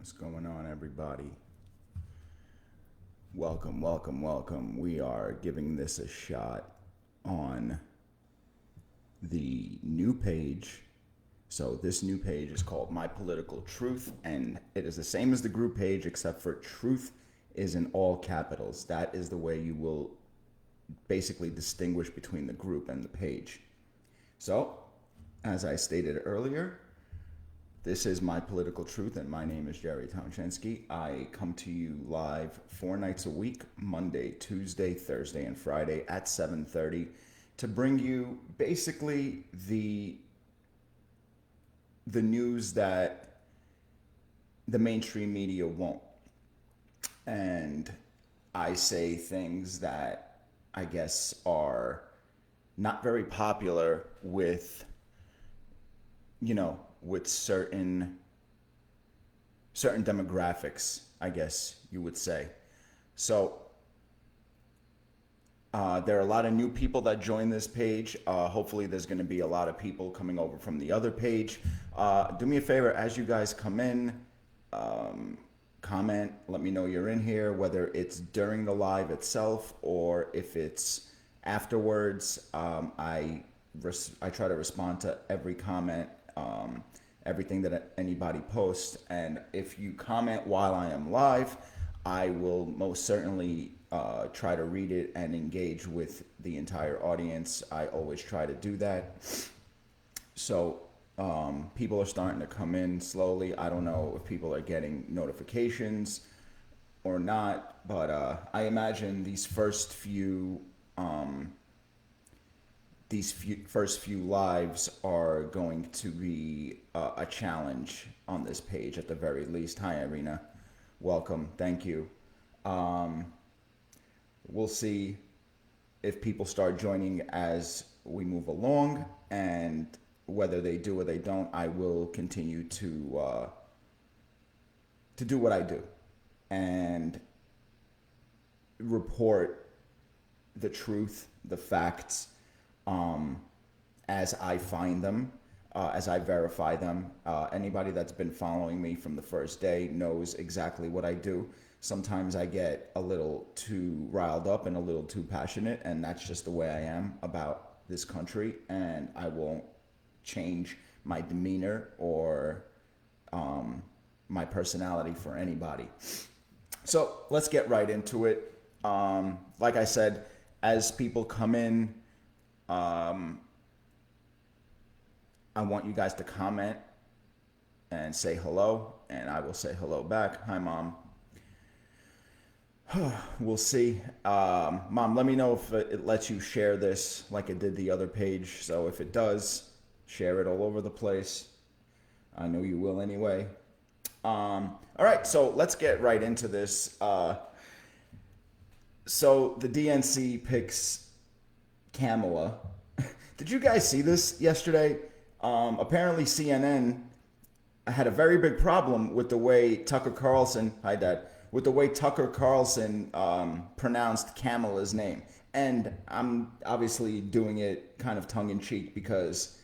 What's going on, everybody? Welcome, welcome, welcome. We are giving this a shot on the new page. So, this new page is called My Political Truth, and it is the same as the group page, except for truth is in all capitals. That is the way you will basically distinguish between the group and the page. So, as I stated earlier, this is My Political Truth, and my name is Jerry Tomczynski. I come to you live 4 nights a week, Monday, Tuesday, Thursday, and Friday at 7:30 to bring you basically the news that the mainstream media won't. And I say things that I guess are not very popular with certain demographics, I guess you would say. So there are a lot of new people that join this page. Hopefully there's going to be a lot of people coming over from the other page. Do me a favor, as you guys come in, comment, let me know you're in here, whether it's during the live itself or if it's afterwards. I try to respond to every comment, everything that anybody posts. And if you comment while I am live, I will most certainly try to read it and engage with the entire audience. I always try to do that. So people are starting to come in slowly. I don't know if people are getting notifications or not, but I imagine these first few lives are going to be a challenge on this page at the very least. Hi, Irina. Welcome. Thank you. We'll see if people start joining as we move along, and whether they do or they don't, I will continue to do what I do and report the truth, the facts, as I find them, as I verify them. Anybody that's been following me from the first day knows exactly what I do. Sometimes I get a little too riled up and a little too passionate, and that's just the way I am about this country, and I won't change my demeanor or my personality for anybody. So let's get right into it. Like I said, as people come in, I want you guys to comment and say hello, and I will say hello back. Hi, Mom. We'll see. Mom, let me know if it lets you share this like it did the other page. So if it does, share it all over the place. I know you will anyway. All right, so let's get right into this. So the DNC picks Kamala. Did you guys see this yesterday? Apparently CNN had a very big problem with the way Tucker Carlson, hi Dad, with the way Tucker Carlson pronounced Kamala's name. And I'm obviously doing it kind of tongue in cheek because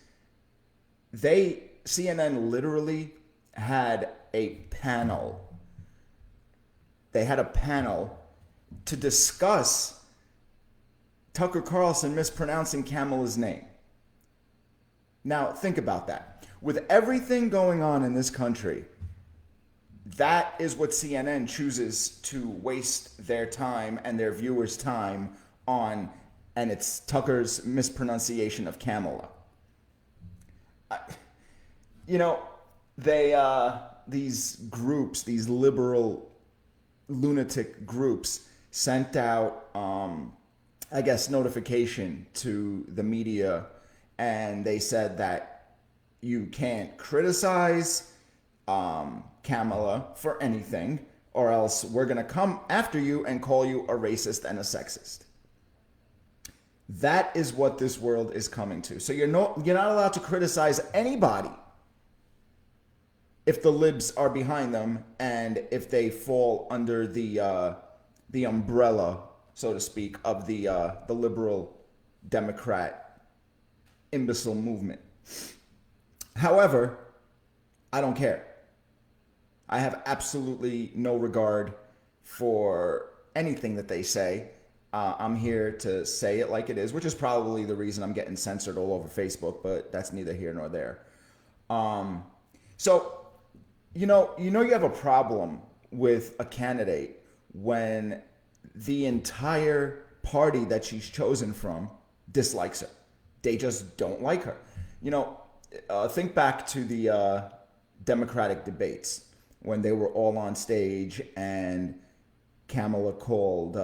CNN literally had a panel. They had a panel to discuss Tucker Carlson mispronouncing Kamala's name. Now, think about that. With everything going on in this country, that is what CNN chooses to waste their time and their viewers' time on, and it's Tucker's mispronunciation of Kamala. These groups, these liberal lunatic groups, sent out, I guess, notification to the media, and they said that you can't criticize Kamala for anything, or else we're going to come after you and call you a racist and a sexist. That is what this world is coming to. So you're not allowed to criticize anybody if the libs are behind them and if they fall under the umbrella, so to speak, of the liberal Democrat imbecile movement. However, I don't care. I have absolutely no regard for anything that they say. I'm here to say it like it is, which is probably the reason I'm getting censored all over Facebook, but that's neither here nor there. So, you have a problem with a candidate when the entire party that she's chosen from dislikes her. They just don't like her. Think back to the Democratic debates when they were all on stage and Kamala called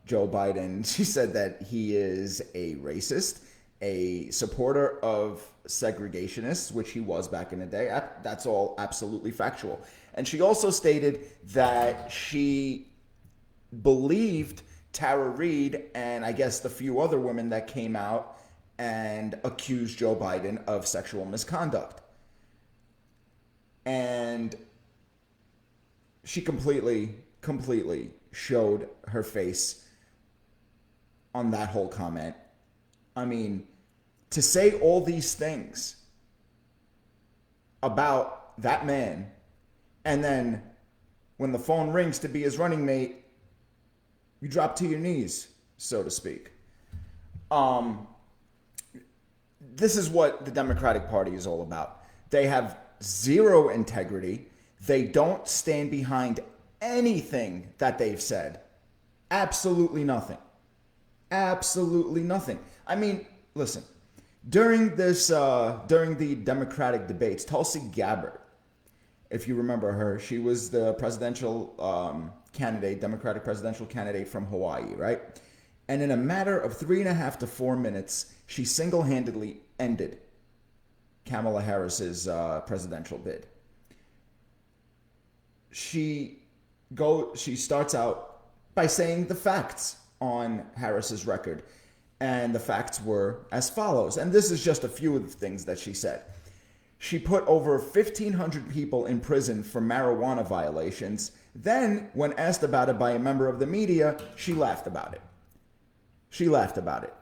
Joe Biden. She said that he is a racist, a supporter of segregationists, which he was back in the day. That's all absolutely factual. And she also stated that she believed Tara Reid and I guess the few other women that came out and accused Joe Biden of sexual misconduct. And she completely showed her face on that whole comment. I mean, to say all these things about that man, and then when the phone rings to be his running mate, you drop to your knees, so to speak. This is what the Democratic Party is all about. They have zero integrity. They don't stand behind anything that they've said. Absolutely nothing. Absolutely nothing. I mean, listen, during the Democratic debates, Tulsi Gabbard, if you remember her, she was the presidential Democratic presidential candidate from Hawaii, right? And in a matter of 3.5 to 4 minutes, she single-handedly ended Kamala Harris's presidential bid. She starts out by saying the facts on Harris's record. And the facts were as follows. And this is just a few of the things that she said. She put over 1,500 people in prison for marijuana violations. Then, when asked about it by a member of the media, she laughed about it. She laughed about it.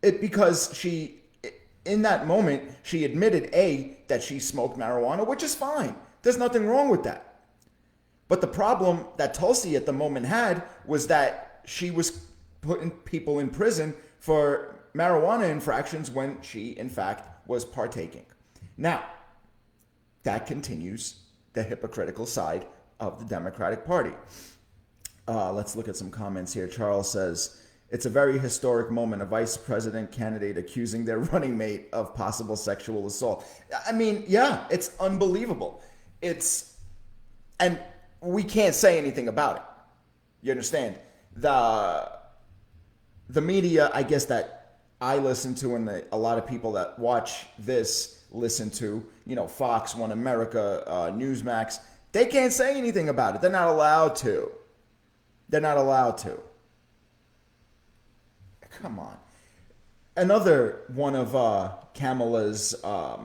Because in that moment, she admitted, that she smoked marijuana, which is fine. There's nothing wrong with that. But the problem that Tulsi at the moment had was that she was putting people in prison for marijuana infractions when she, in fact, was partaking. Now, that continues the hypocritical side of the Democratic Party. Let's look at some comments here. Charles says, it's a very historic moment, a vice president candidate accusing their running mate of possible sexual assault. I mean, yeah, it's unbelievable. And we can't say anything about it. You understand? The media, I guess, that I listen to and a lot of people that watch this listen to, Fox, One America, Newsmax, they can't say anything about it. They're not allowed to. They're not allowed to. Come on. Another one of Kamala's, I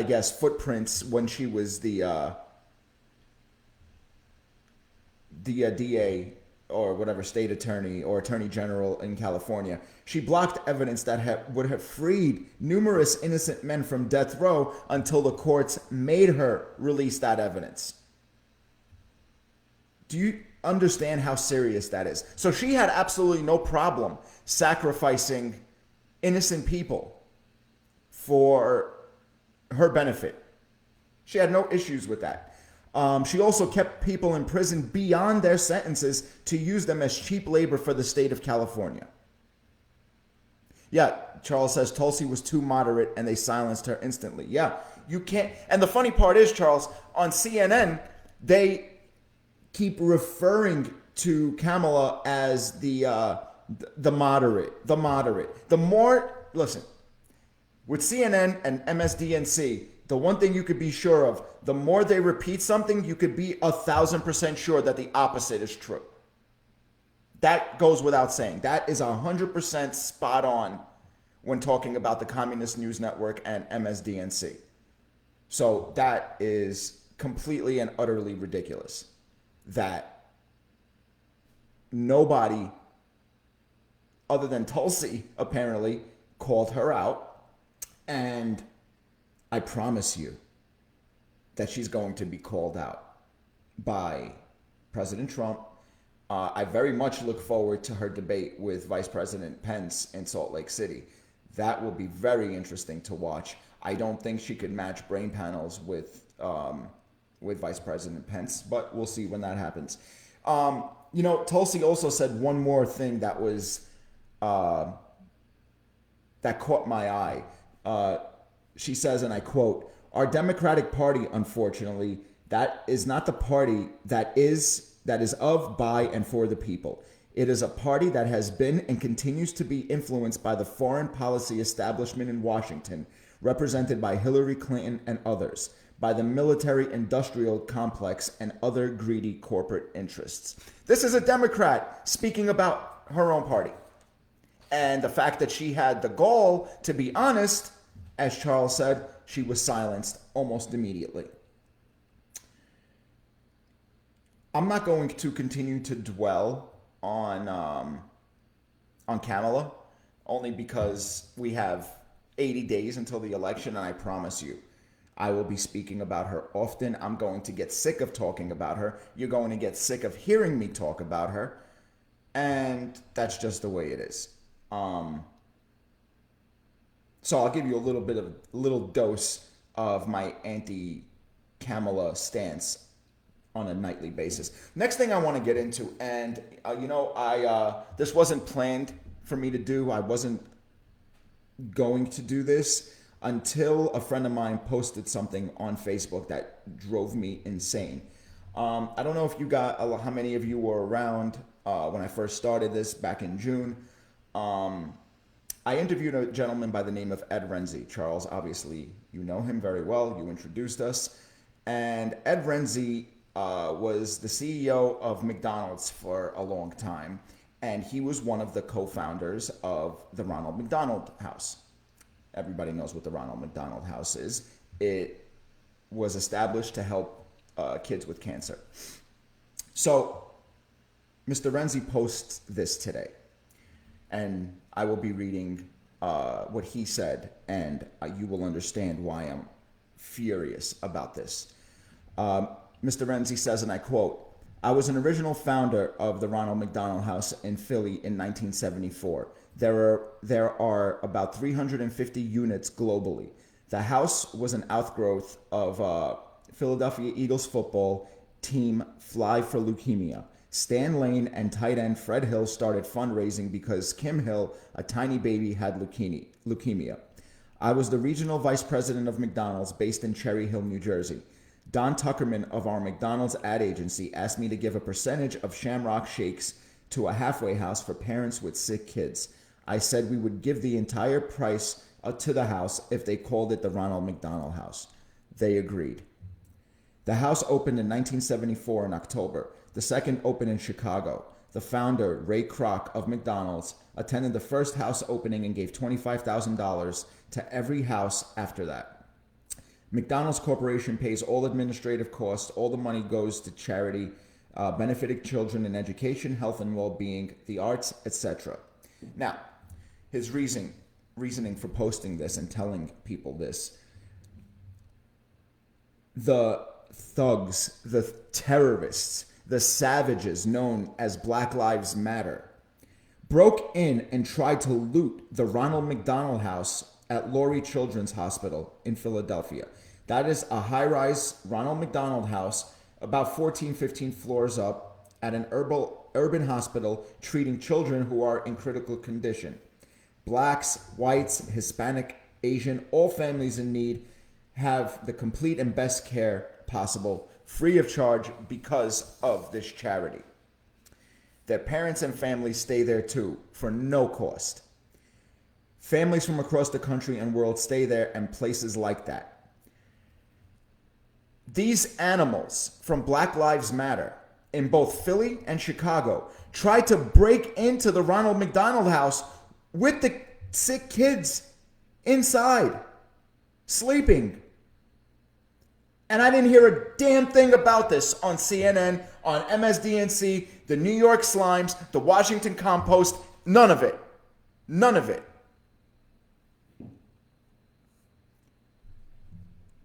guess, footprints when she was the DA or whatever, state attorney or attorney general in California. She blocked evidence that would have freed numerous innocent men from death row until the courts made her release that evidence. Do you understand how serious that is? So she had absolutely no problem sacrificing innocent people for her benefit. She had no issues with that. She also kept people in prison beyond their sentences to use them as cheap labor for the state of California. Yeah, Charles says Tulsi was too moderate and they silenced her instantly. Yeah, you can't. And the funny part is, Charles, on CNN, they keep referring to Kamala as the moderate. The more, listen, with CNN and MSDNC, the one thing you could be sure of, the more they repeat something, you could be 1,000% sure that the opposite is true. That goes without saying. That is 100% spot on when talking about the Communist News Network and MSDNC. So that is completely and utterly ridiculous that nobody other than Tulsi apparently called her out. And I promise you that she's going to be called out by President Trump. I very much look forward to her debate with Vice President Pence in Salt Lake City. That will be very interesting to watch. I don't think she could match brain panels with Vice President Pence, but we'll see when that happens. Tulsi also said one more thing that was that caught my eye. She says, and I quote, "Our Democratic Party, unfortunately, that is not the party that is of, by, and for the people. It is a party that has been and continues to be influenced by the foreign policy establishment in Washington, represented by Hillary Clinton and others, by the military-industrial complex and other greedy corporate interests." This is a Democrat speaking about her own party. And the fact that she had the gall to be honest, as Charles said, she was silenced almost immediately. I'm not going to continue to dwell on Kamala, only because we have 80 days until the election, and I promise you, I will be speaking about her often. I'm going to get sick of talking about her. You're going to get sick of hearing me talk about her, and that's just the way it is. So I'll give you a little dose of my anti-Kamala stance on a nightly basis. Next thing I want to get into, and this wasn't planned for me to do. I wasn't going to do this until a friend of mine posted something on Facebook that drove me insane. I don't know if you got how many of you were around when I first started this back in June. I interviewed a gentleman by the name of Ed Renzi. Charles, obviously, you know him very well. You introduced us. And Ed Renzi was the CEO of McDonald's for a long time. And he was one of the co-founders of the Ronald McDonald House. Everybody knows what the Ronald McDonald House is. It was established to help kids with cancer. So Mr. Renzi posts this today. And I will be reading what he said, and you will understand why I'm furious about this. Mr. Renzi says, and I quote, "I was an original founder of the Ronald McDonald House in Philly in 1974. There are about 350 units globally. The house was an outgrowth of Philadelphia Eagles football team Fly for Leukemia. Stan Lane and tight end Fred Hill started fundraising because Kim Hill, a tiny baby, had leukemia. I was the regional vice president of McDonald's based in Cherry Hill, New Jersey. Don Tuckerman of our McDonald's ad agency asked me to give a percentage of Shamrock Shakes to a halfway house for parents with sick kids. I said we would give the entire price to the house if they called it the Ronald McDonald House. They agreed. The house opened in 1974 in October. The second opened in Chicago. The founder, Ray Kroc of McDonald's, attended the first house opening and gave $25,000 to every house after that. McDonald's Corporation pays all administrative costs. All the money goes to charity, benefiting children in education, health and well-being, the arts, etc." Now, his reasoning for posting this and telling people this: the thugs, the terrorists, the savages known as Black Lives Matter broke in and tried to loot the Ronald McDonald House at Lurie Children's Hospital in Philadelphia. That is a high-rise Ronald McDonald House about 14, 15 floors up at an urban hospital treating children who are in critical condition. Blacks, whites, Hispanic, Asian, all families in need have the complete and best care possible, free of charge, because of this charity. Their parents and families stay there too, for no cost. Families from across the country and world stay there, and places like that. These animals from Black Lives Matter in both Philly and Chicago tried to break into the Ronald McDonald House with the sick kids inside, sleeping. And I didn't hear a damn thing about this on CNN, on MSDNC, the New York Slimes, the Washington Compost, none of it. None of it.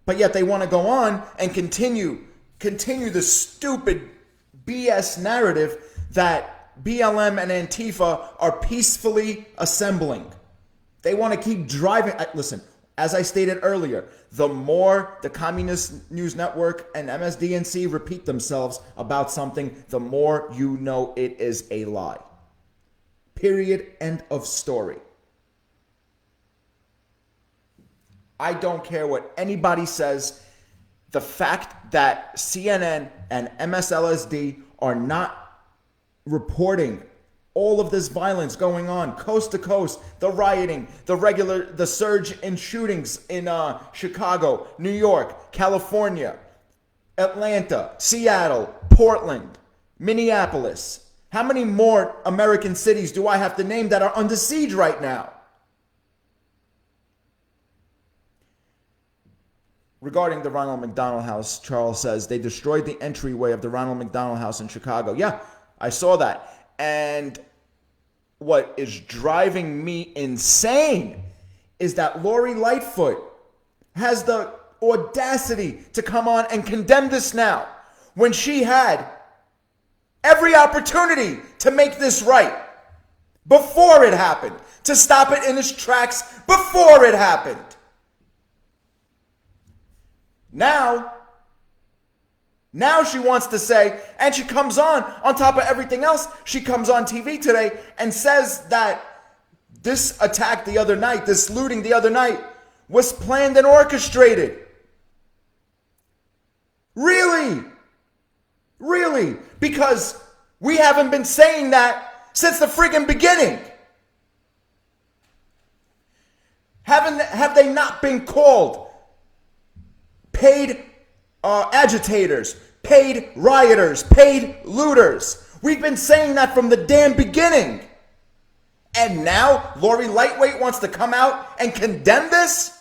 But yet they want to go on and continue the stupid BS narrative that BLM and Antifa are peacefully assembling. They want to keep driving. Listen, as I stated earlier, the more the Communist News Network and MSDNC repeat themselves about something, the more you know it is a lie. Period. End of story. I don't care what anybody says. The fact that CNN and MSLSD are not reporting all of this violence going on coast to coast, the rioting, the surge in shootings in Chicago, New York, California, Atlanta, Seattle, Portland, Minneapolis. How many more American cities do I have to name that are under siege right now? Regarding the Ronald McDonald House, Charles says they destroyed the entryway of the Ronald McDonald House in Chicago. Yeah, I saw that. And what is driving me insane is that Lori Lightfoot has the audacity to come on and condemn this now when she had every opportunity to make this right before it happened, to stop it in its tracks before it happened. Now she wants to say, and she comes on top of everything else, she comes on TV today and says that this attack the other night, this looting the other night, was planned and orchestrated. Really? Really? Because we haven't been saying that since the friggin' beginning. Have they not been called paid agitators, paid rioters, paid looters? We've been saying that from the damn beginning. And now Lori Lightweight wants to come out and condemn this?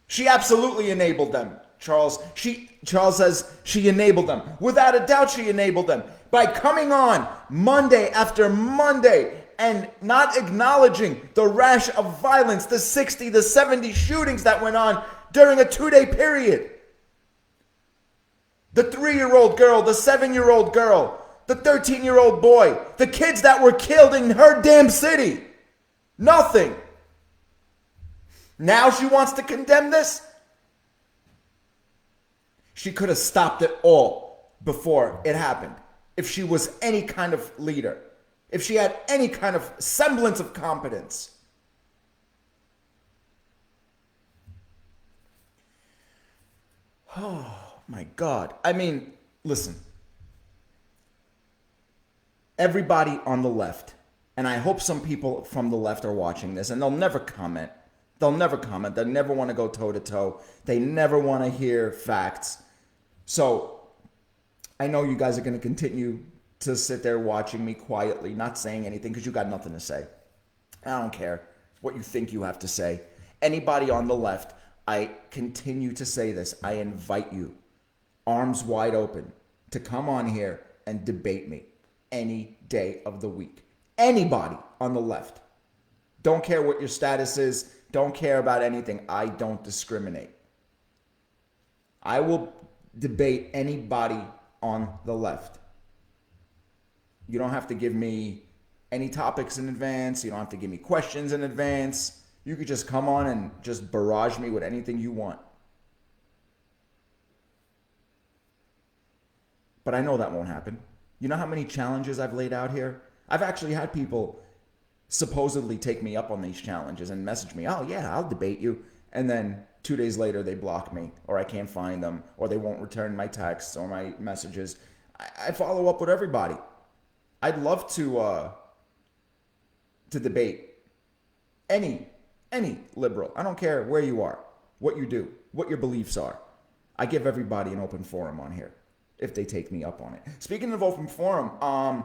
She absolutely enabled them, Charles. Charles says she enabled them. Without a doubt, she enabled them by coming on Monday after Monday and not acknowledging the rash of violence, the 60, the 70 shootings that went on during a 2-day period. The 3-year-old girl, the 7-year-old girl, the 13-year-old boy, the kids that were killed in her damn city. Nothing. Now she wants to condemn this? She could have stopped it all before it happened. If she was any kind of leader, if she had any kind of semblance of competence. Oh, my God. I mean, listen. Everybody on the left, and I hope some people from the left are watching this, and they'll never comment. They'll never comment. They never want to go toe-to-toe. They never want to hear facts. So I know you guys are going to continue to sit there watching me quietly, not saying anything because you got nothing to say. I don't care what you think you have to say. Anybody on the left, I continue to say this. I invite you, arms wide open, to come on here and debate me any day of the week. Anybody on the left. Don't care what your status is. Don't care about anything. I don't discriminate. I will debate anybody on the left. You don't have to give me any topics in advance. You don't have to give me questions in advance. You could just come on and just barrage me with anything you want. But I know that won't happen. You know how many challenges I've laid out here? I've actually had people supposedly take me up on these challenges and message me, oh yeah, I'll debate you. And then 2 days later, they block me, or I can't find them, or they won't return my texts or my messages. I follow up with everybody. I'd love to debate any liberal. I don't care where you are, what you do, what your beliefs are. I give everybody an open forum on here if they take me up on it. Speaking of open forum,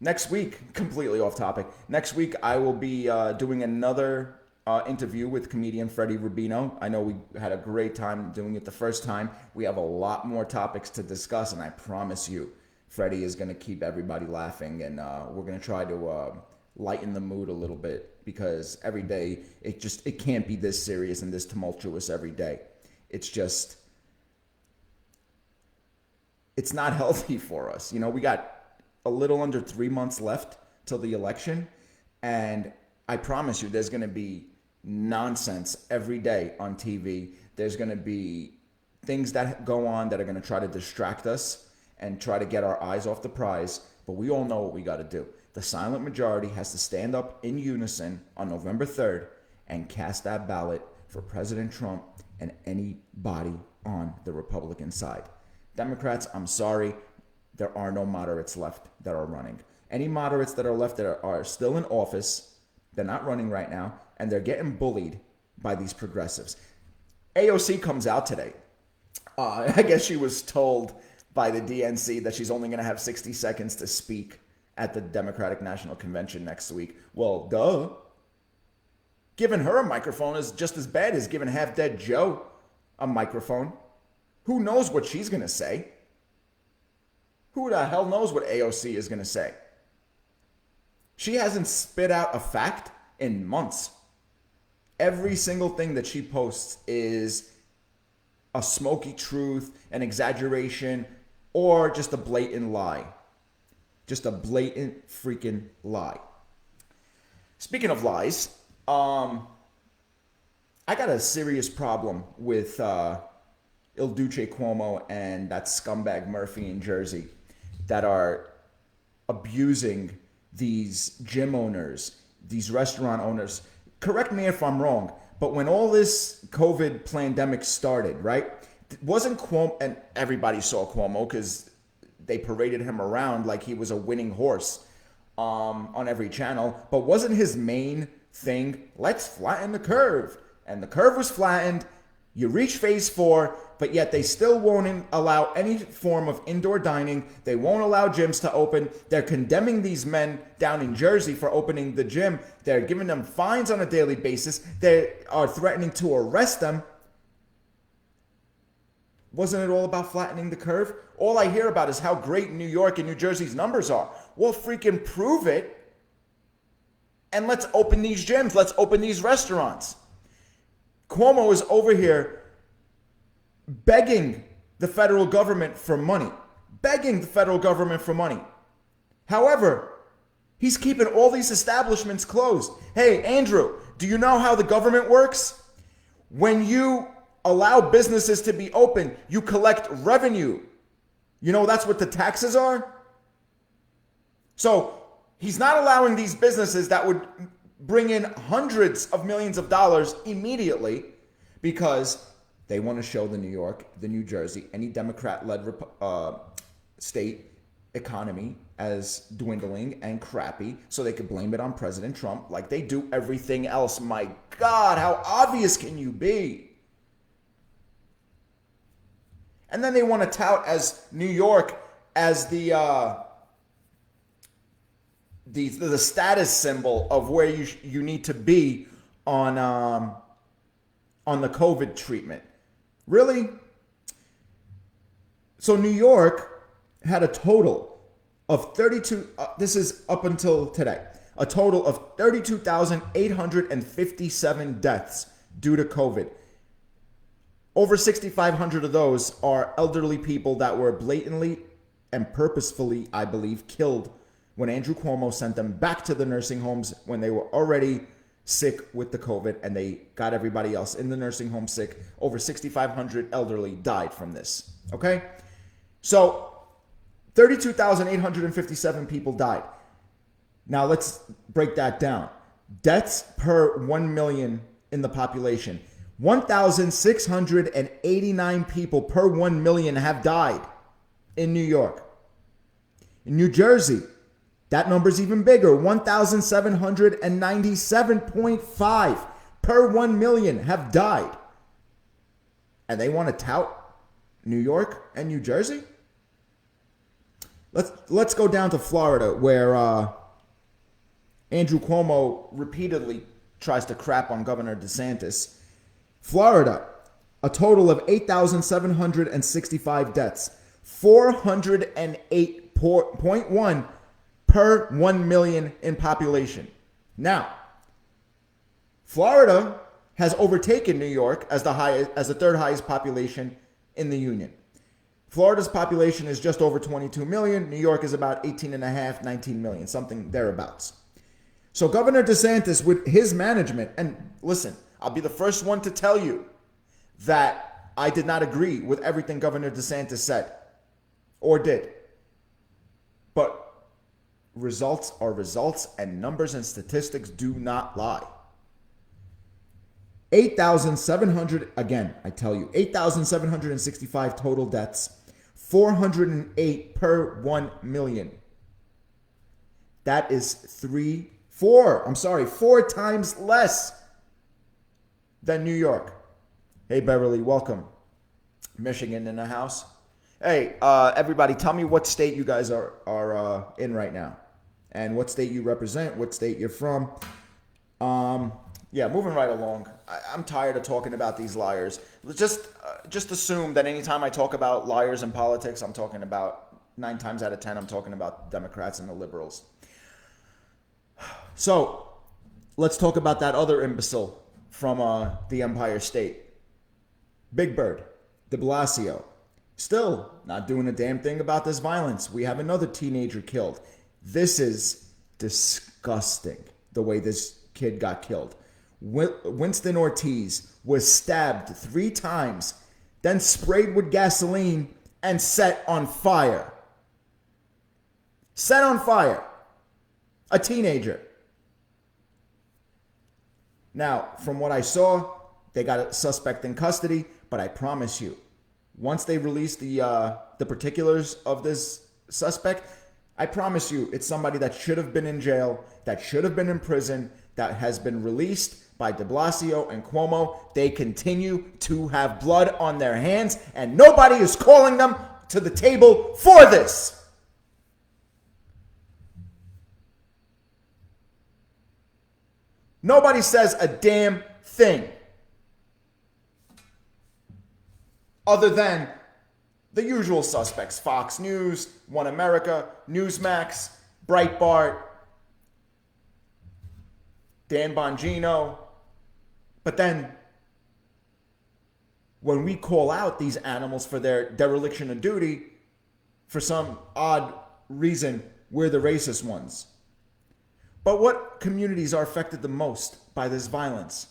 next week, completely off topic, next week I will be doing another interview with comedian Freddie Rubino. I know we had a great time doing it the first time. We have a lot more topics to discuss, and I promise you, Freddie is going to keep everybody laughing, and we're going to try to lighten the mood a little bit, because every day it can't be this serious and this tumultuous every day. It's not healthy for us. You know, we got a little under 3 months left till the election, and I promise you there's going to be nonsense every day on TV. There's going to be things that go on that are going to try to distract us and try to get our eyes off the prize, but we all know what we got to do. The silent majority has to stand up in unison on November 3rd and cast that ballot for President Trump and anybody on the Republican side. Democrats, I'm sorry, there are no moderates left that are running. Any moderates that are left that are still in office, they're not running right now, and they're getting bullied by these progressives. AOC comes out today. I guess she was told by the DNC that she's only going to have 60 seconds to speak at the Democratic National Convention next week. Well, duh. Giving her a microphone is just as bad as giving half-dead Joe a microphone. Who knows what she's going to say? Who the hell knows what AOC is going to say? She hasn't spit out a fact in months. Every single thing that she posts is a smoky truth, an exaggeration, or just a blatant lie. Just a blatant freaking lie. Speaking of lies, I got a serious problem with Il Duce Cuomo and that scumbag Murphy in Jersey that are abusing these gym owners, these restaurant owners. Correct me if I'm wrong, but when all this COVID pandemic started, right, wasn't Cuomo, and everybody saw Cuomo because they paraded him around like he was a winning horse on every channel, but wasn't his main thing, let's flatten the curve? And the curve was flattened. You reach phase 4, but yet they still won't allow any form of indoor dining. They won't allow gyms to open. They're condemning these men down in Jersey for opening the gym. They're giving them fines on a daily basis. They are threatening to arrest them. Wasn't it all about flattening the curve? All I hear about is how great New York and New Jersey's numbers are. Well, freaking prove it. And let's open these gyms. Let's open these restaurants. Cuomo is over here begging the federal government for money. Begging the federal government for money. However, he's keeping all these establishments closed. Hey, Andrew, do you know how the government works? When you allow businesses to be open, you collect revenue. You know that's what the taxes are? So he's not allowing these businesses that would bring in hundreds of millions of dollars immediately because they want to show the New York, the New Jersey, any Democrat-led state economy as dwindling and crappy so they could blame it on President Trump like they do everything else. My God, how obvious can you be? And then they want to tout as New York as the status symbol of where you need to be on the COVID treatment. Really? So New York had a total of 32, this is up until today, a total of 32,857 deaths due to COVID. Over 6,500 of those are elderly people that were blatantly and purposefully, I believe, killed when Andrew Cuomo sent them back to the nursing homes when they were already sick with the COVID and they got everybody else in the nursing home sick. Over 6,500 elderly died from this. Okay? So 32,857 people died. Now let's break that down. Deaths per 1 million in the population. 1,689 people per 1 million have died in New York. In New Jersey, that number's even bigger. 1,797.5 per 1 million have died. And they want to tout New York and New Jersey? Let's go down to Florida, where Andrew Cuomo repeatedly tries to crap on Governor DeSantis. Florida, a total of 8,765 deaths, 408.1 per 1 million in population. Now, Florida has overtaken New York as the third highest population in the union. Florida's population is just over 22 million. New York is about 18 and a half, 19 million, something thereabouts. So Governor DeSantis, with his management, and listen, I'll be the first one to tell you that I did not agree with everything Governor DeSantis said or did. But results are results, and numbers and statistics do not lie. 8,700, again, I tell you, 8,765 total deaths, 408 per 1 million. That is four times less than New York. Hey, Beverly, welcome. Michigan in the house. Hey, everybody, tell me what state you guys are in right now, and what state you represent, what state you're from. Yeah, moving right along. I'm tired of talking about these liars. Just assume that anytime I talk about liars in politics, I'm talking about 9 times out of 10, I'm talking about Democrats and the liberals. So let's talk about that other imbecile from the Empire State. Big Bird, de Blasio. Still not doing a damn thing about this violence. We have another teenager killed. This is disgusting, the way this kid got killed. Winston Ortiz was stabbed 3 times, then sprayed with gasoline and set on fire. Set on fire. A teenager. Now, from what I saw, they got a suspect in custody, but I promise you, once they release the particulars of this suspect, I promise you it's somebody that should have been in jail, that should have been in prison, that has been released by de Blasio and Cuomo. They continue to have blood on their hands, and nobody is calling them to the table for this. Nobody says a damn thing other than the usual suspects: Fox News, One America, Newsmax, Breitbart, Dan Bongino. But then when we call out these animals for their dereliction of duty, for some odd reason, we're the racist ones. But what communities are affected the most by this violence?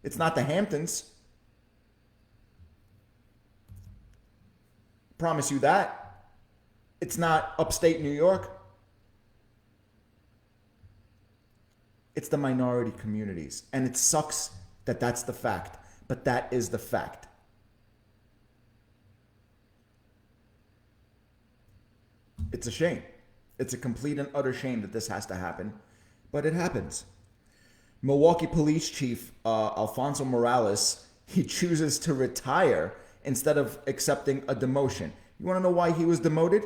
It's not the Hamptons. Promise you that. It's not upstate New York. It's the minority communities. And it sucks that that's the fact. But that is the fact. It's a shame. It's a complete and utter shame that this has to happen. But it happens. Milwaukee Police Chief Alfonso Morales, he chooses to retire instead of accepting a demotion. You want to know why he was demoted?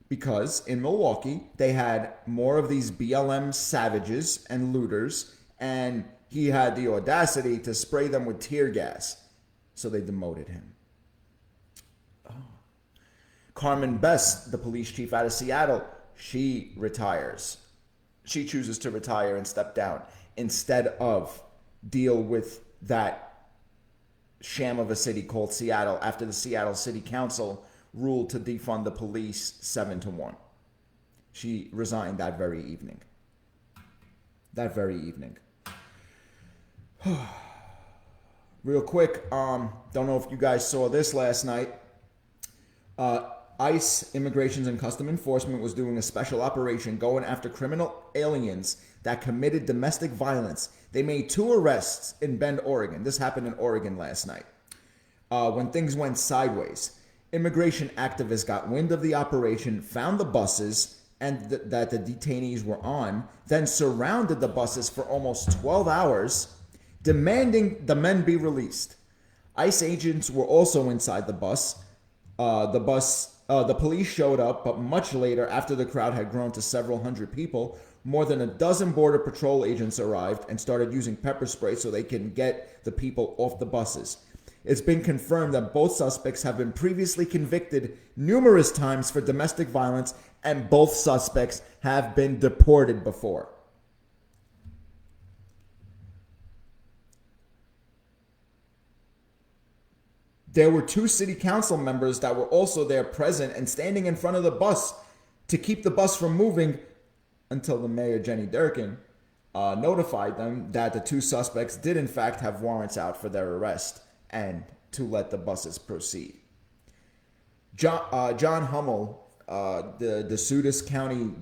Because in Milwaukee, they had more of these BLM savages and looters, and he had the audacity to spray them with tear gas. So they demoted him. Carmen Best, the police chief out of Seattle, she retires. She chooses to retire and step down instead of deal with that sham of a city called Seattle after the Seattle City Council ruled to defund the police 7-1. She resigned that very evening. That very evening. Real quick, don't know if you guys saw this last night. ICE, Immigrations and Custom Enforcement, was doing a special operation going after criminal aliens that committed domestic violence. They made 2 arrests in Bend, Oregon. This happened in Oregon last night. When things went sideways, immigration activists got wind of the operation, found the buses and that the detainees were on, then surrounded the buses for almost 12 hours, demanding the men be released. ICE agents were also inside the bus. The police showed up, but much later, after the crowd had grown to several hundred people, more than a dozen Border Patrol agents arrived and started using pepper spray so they can get the people off the buses. It's been confirmed that both suspects have been previously convicted numerous times for domestic violence, and both suspects have been deported before. There were 2 city council members that were also there present and standing in front of the bus to keep the bus from moving until the mayor, Jenny Durkin, notified them that the 2 suspects did in fact have warrants out for their arrest and to let the buses proceed. John Hummel, the DeSoto County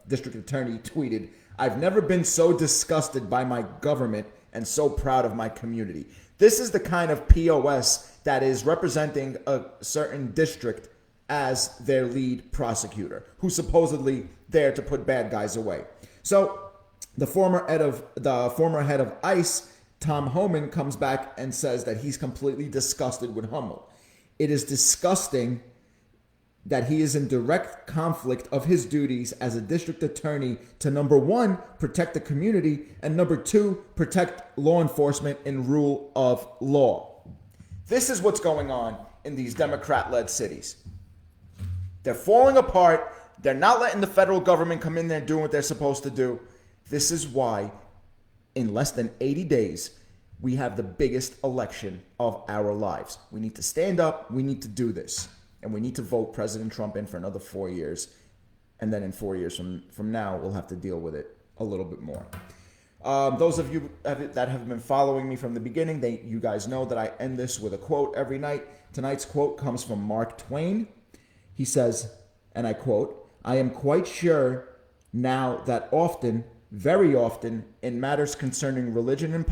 District Attorney, tweeted, "I've never been so disgusted by my government and so proud of my community." This is the kind of POS that is representing a certain district as their lead prosecutor, who's supposedly there to put bad guys away. So the former head of ICE, Tom Homan, comes back and says that he's completely disgusted with Hummel. It is disgusting that he is in direct conflict of his duties as a district attorney to, number 1, protect the community, and number 2, protect law enforcement and rule of law. This is what's going on in these Democrat-led cities. They're falling apart. They're not letting the federal government come in there and do what they're supposed to do. This is why in less than 80 days, we have the biggest election of our lives. We need to stand up. We need to do this. And we need to vote President Trump in for another 4 years. And then in 4 years from now, we'll have to deal with it a little bit more. Those of you that have been following me from the beginning, you guys know that I end this with a quote every night. Tonight's quote comes from Mark Twain. He says, and I quote, "I am quite sure now that often, very often, in matters concerning religion and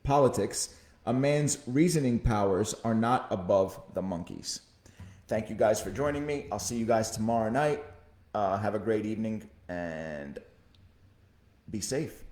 politics, a man's reasoning powers are not above the monkey's." Thank you guys for joining me. I'll see you guys tomorrow night. Have a great evening and be safe.